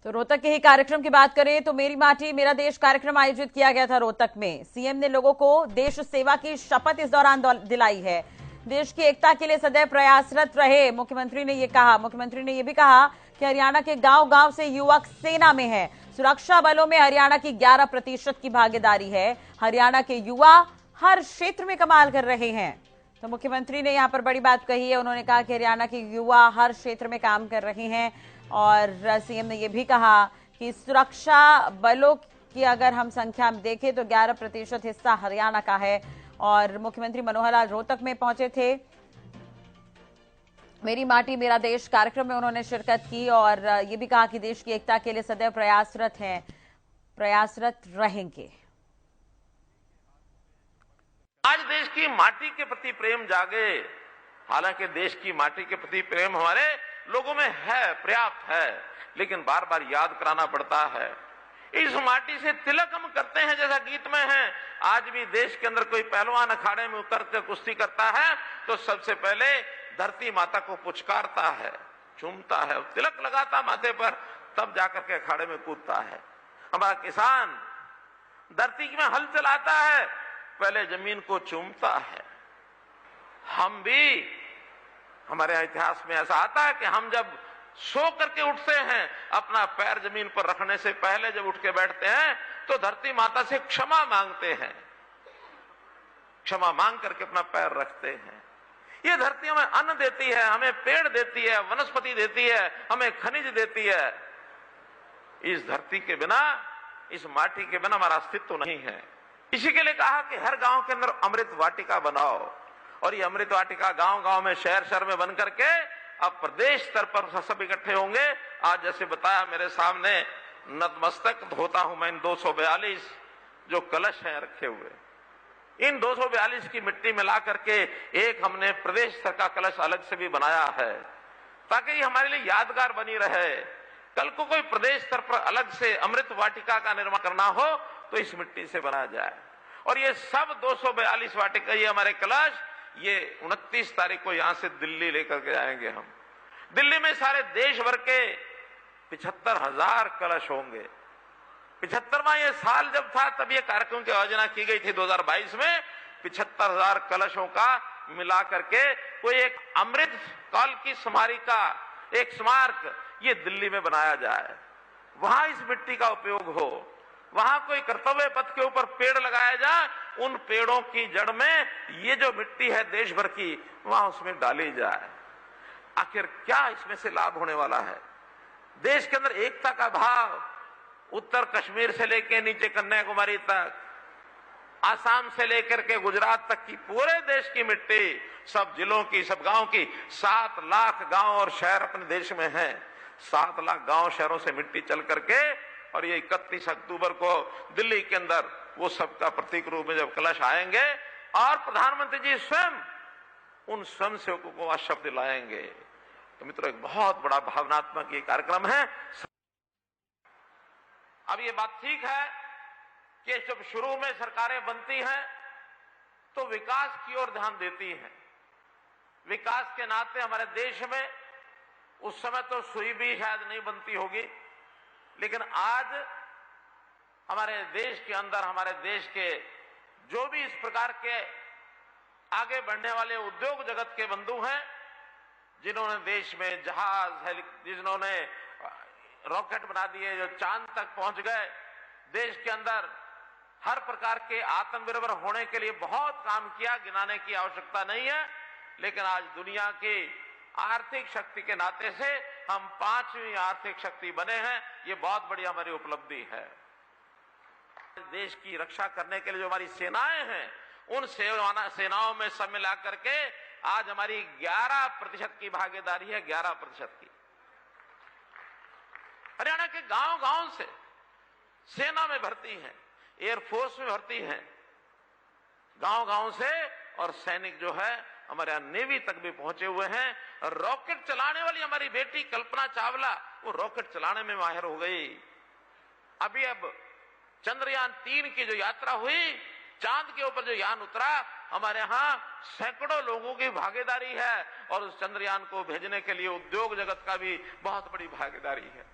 तो रोहतक के ही कार्यक्रम की बात करें तो मेरी माटी मेरा देश कार्यक्रम आयोजित किया गया था रोहतक में। सीएम ने लोगों को देश सेवा की शपथ इस दौरान दिलाई है। देश की एकता के लिए सदैव प्रयासरत रहे, मुख्यमंत्री ने ये कहा। मुख्यमंत्री ने यह भी कहा कि हरियाणा के गांव गांव से युवक सेना में है। सुरक्षा बलों में हरियाणा की 11% की भागीदारी है। हरियाणा के युवा हर क्षेत्र में कमाल कर रहे हैं। तो मुख्यमंत्री ने यहां पर बड़ी बात कही है। उन्होंने कहा कि हरियाणा के युवा हर क्षेत्र में काम कर रहे हैं और सीएम ने यह भी कहा कि सुरक्षा बलों की अगर हम संख्या में देखें तो 11% हिस्सा हरियाणा का है। और मुख्यमंत्री मनोहर लाल रोहतक में पहुंचे थे। मेरी माटी मेरा देश कार्यक्रम में उन्होंने शिरकत की और ये भी कहा कि देश की एकता के लिए सदैव प्रयासरत हैं, प्रयासरत रहेंगे। आज देश की माटी के प्रति प्रेम जागे। हालांकि देश की माटी के प्रति प्रेम हमारे लोगों में है, पर्याप्त है, लेकिन बार बार याद कराना पड़ता है। इस माटी से तिलक हम करते हैं, जैसा गीत में है। आज भी देश के अंदर कोई पहलवान अखाड़े में उतर कर कुश्ती करता है तो सबसे पहले धरती माता को पुचकारता है, चूमता है, तिलक लगाता माथे पर, तब जाकर के अखाड़े में कूदता है। हमारा किसान धरती में हल चलाता है, पहले जमीन को चूमता है। हम भी, हमारे इतिहास में ऐसा आता है कि हम जब सो करके उठते हैं, अपना पैर जमीन पर रखने से पहले जब उठ के बैठते हैं तो धरती माता से क्षमा मांगते हैं। क्षमा मांग करके अपना पैर रखते हैं। ये धरती हमें अन्न देती है, हमें पेड़ देती है, वनस्पति देती है, हमें खनिज देती है। इस धरती के बिना, इस माटी के बिना हमारा अस्तित्व नहीं है। इसी के लिए कहा कि हर गांव के अंदर अमृत वाटिका बनाओ। और ये अमृत वाटिका गांव गांव में, शहर शहर में बन करके अब प्रदेश स्तर पर सब इकट्ठे होंगे। आज जैसे बताया मेरे सामने, नतमस्तक धोता हूं मैं इन 242 जो कलश हैं रखे हुए। इन 242 की मिट्टी मिला करके एक हमने प्रदेश स्तर का कलश अलग से भी बनाया है, ताकि ये हमारे लिए यादगार बनी रहे। कल को कोई प्रदेश स्तर पर अलग से अमृत वाटिका का निर्माण करना हो तो इस मिट्टी से बनाया जाए। और ये सब 242 वाटिका, ये हमारे कलश, ये 29 तारीख को यहां से दिल्ली लेकर के जाएंगे हम। दिल्ली में सारे देश भर के 75,000 कलश होंगे। 75वां ये साल जब था तब ये कार्यक्रम की आयोजना की गई थी 2022 में। 75,000 कलशों का मिला करके कोई एक अमृत काल की स्मारिका, एक स्मारक ये दिल्ली में बनाया जाए। वहां इस मिट्टी का उपयोग हो, वहां कोई कर्तव्य पथ के ऊपर पेड़ लगाया जाए, उन पेड़ों की जड़ में ये जो मिट्टी है देश भर की, वहां उसमें डाली जाए। आखिर क्या इसमें से लाभ होने वाला है? देश के अंदर एकता का भाव, उत्तर कश्मीर से लेकर नीचे कन्याकुमारी तक, आसाम से लेकर के गुजरात तक की पूरे देश की मिट्टी, सब जिलों की, सब गांव की, 7 लाख गांव और शहर अपने देश में हैं। 7 लाख गांव शहरों से मिट्टी चल करके, और ये 31 अक्टूबर को दिल्ली के अंदर वो सबका प्रतीक रूप में जब कलश आएंगे और प्रधानमंत्री जी स्वयं उन स्वयंसेवकों को शपथ दिलाएंगे। तो मित्रों, एक बहुत बड़ा भावनात्मक ये कार्यक्रम है। अब ये बात ठीक है कि जब शुरू में सरकारें बनती हैं तो विकास की ओर ध्यान देती हैं। विकास के नाते हमारे देश में उस समय तो सुई भी शायद नहीं बनती होगी, लेकिन आज हमारे देश के अंदर, हमारे देश के जो भी इस प्रकार के आगे बढ़ने वाले उद्योग जगत के बंधु हैं, जिन्होंने देश में जहाज, जिन्होंने रॉकेट बना दिए, जो चांद तक पहुंच गए, देश के अंदर हर प्रकार के आत्मनिर्भर होने के लिए बहुत काम किया, गिनाने की आवश्यकता नहीं है। लेकिन आज दुनिया की आर्थिक शक्ति के नाते से हम 5वीं आर्थिक शक्ति बने हैं। ये बहुत बड़ी हमारी उपलब्धि है। देश की रक्षा करने के लिए जो हमारी सेनाएं हैं, उन सेनाओं में सब मिला करके आज हमारी 11% की भागीदारी है। 11% की। हरियाणा के गांव गांव से सेना में भर्ती हैं, एयरफोर्स में भर्ती हैं, गांव गांव से। और सैनिक जो है हमारे यहां नेवी तक भी पहुंचे हुए हैं। रॉकेट चलाने वाली हमारी बेटी कल्पना चावला, वो रॉकेट चलाने में माहिर हो गई। अभी अब चंद्रयान 3 की जो यात्रा हुई, चांद के ऊपर जो यान उतरा, हमारे यहां सैकड़ों लोगों की भागीदारी है। और उस चंद्रयान को भेजने के लिए उद्योग जगत का भी बहुत बड़ी भागीदारी है।